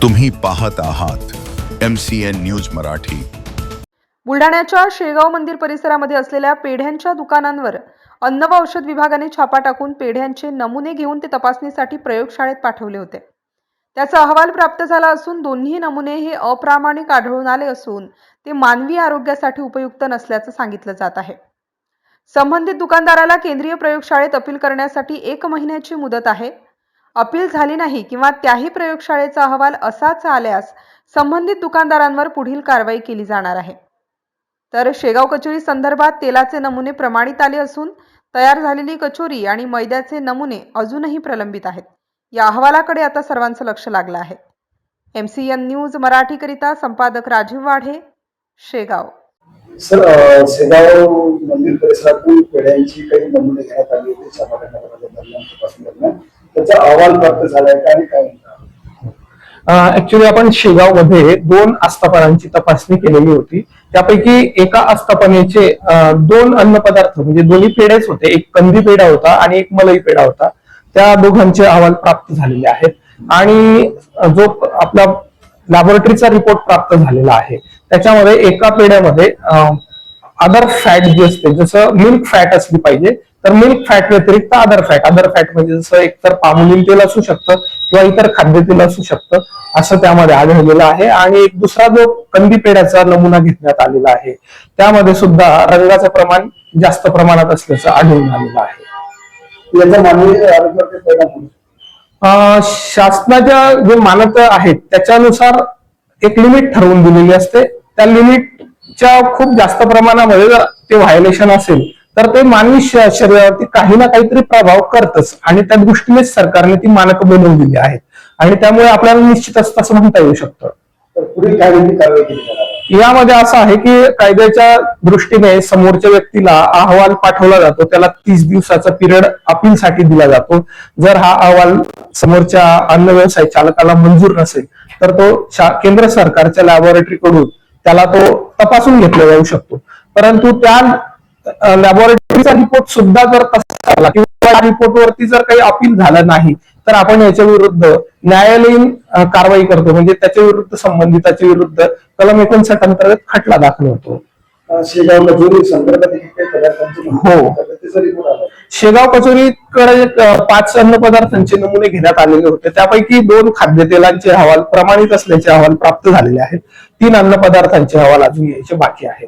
तुम्ही पाहत आहात MCN न्यूज मराठी। बुलढाण्याच्या शेगाव मंदिर परिसरामध्ये असलेल्या पेढ्यांच्या दुकानांवर अन्न व औषध विभागाने छापा टाकून पेढ्यांचे नमुने घेऊन ते तपासणीसाठी प्रयोगशाळेत पाठवले होते। त्याचा अहवाल प्राप्त झाला असून दोन्ही नमुने हे अप्रामाणिक आढळून आले असून ते मानवी आरोग्यासाठी उपयुक्त नसल्याचं सांगितलं जात आहे। संबंधित दुकानदाराला केंद्रीय प्रयोगशाळेत अपील करण्यासाठी 1 महिन्याची मुदत आहे। अपील झाली नाही किंवा त्याही प्रयोगशाळेचा अहवाल असाच आल्यास संबंधित दुकानदारांवर पुढील कारवाई केली जाणार आहे। तर शेगाव कचोरी संदर्भात तेलाचे नमुने प्रमाणित आले असून तयार झालेली कचोरी आणि मैद्याचे नमुने अजूनही प्रलंबित आहेत। या अहवालाकडे आता सर्वांचं लक्ष लागलं आहे। MCN न्यूज मराठीकरिता संपादक राजीव वाढे, शेगाव। सर, शेगाव मंदिर परिसरातून पेढ्यांची काही नमुने घेण्यात आले होते छापा टाकण्यात। त्याचा अहवाल प्राप्त झालाय का आणि काय म्हणतात? ऍक्च्युली आपण शेगाव मध्ये 2 आस्थापनांची तपासणी केलेली होती। त्यापैकी एका आस्थापनेचे 2 अन्न पदार्थ म्हणजे दोन्ही पेढेच होते, एक कंदी पेढा होता आणि एक मलाई पेढा होता। त्या दोघांचे अहवाल प्राप्त झालेले आहेत आणि जो आपला लॅबोरेटरीचा रिपोर्ट प्राप्त झालेला आहे त्याच्यामध्ये एका पेढ्यामध्ये अदर फॅट जे असते, जसं मिल्क फॅट असली पाहिजे तर मिल्क फॅट व्यतिरिक्त अदर फॅट म्हणजे जसं एकतर पामोलिन तेल असू शकतं किंवा इतर खाद्यतेल असू शकतं असं त्यामध्ये आढळलेलं आहे। आणि एक दुसरा जो कंदी पेढ्याचा नमुना घेण्यात आलेला आहे त्यामध्ये सुद्धा रंगाचं प्रमाण जास्त प्रमाणात असल्याचं आढळून आलेलं आहे। याचा मानवी आरोग्यावर परिणाम शासनाच्या जे मानक आहेत त्याच्यानुसार एक लिमिट ठरवून दिलेली असते। त्या लिमिटच्या खूप जास्त प्रमाणामध्ये जर ते व्हायोलेशन असेल तर ते मानवी शरीरावरती काही ना काहीतरी प्रभाव करतच आणि त्या दृष्टीनेच सरकारने ती मानक बनवलेली आहेत आणि त्यामुळे आपल्याला निश्चितच तसं म्हणता येऊ शकतं। पुढील काय कारवाई केली जाणार? यामध्ये असं आहे की कायद्याच्या दृष्टीने समोरच्या व्यक्तीला अहवाल पाठवला जातो, त्याला 30 दिवसाचा पिरियड अपीलसाठी दिला जातो। जर हा अहवाल समोरच्या अन्न व्यवसाय चालकाला मंजूर नसेल तर तो केंद्र सरकारच्या लॅबोरेटरीकडून त्याला तो तपासून घेतला जाऊ शकतो। परंतु त्या लॅबोरेटरीचा रिपोर्ट सुद्धा जर तसा झाला किंवा रिपोर्टवरती जर काही अपील झालं नाही तर आपण याच्या विरुद्ध न्यायालयीन कारवाई करतो, म्हणजे त्याच्या विरुद्ध संबंधिताच्या विरुद्ध कलम 59 अंतर्गत खटला दाखल होतो। शेगाव कचोरी संदर्भात हो, शेगाव कचोरीकडे 5 अन्न पदार्थांचे नमुने घेण्यात आलेले होते। त्यापैकी 2 खाद्यतेलांचे अहवाल प्रमाणित असल्याचे अहवाल प्राप्त झालेले आहेत। 3 अन्न पदार्थांचे अहवाल अजून यायचे बाकी आहेत।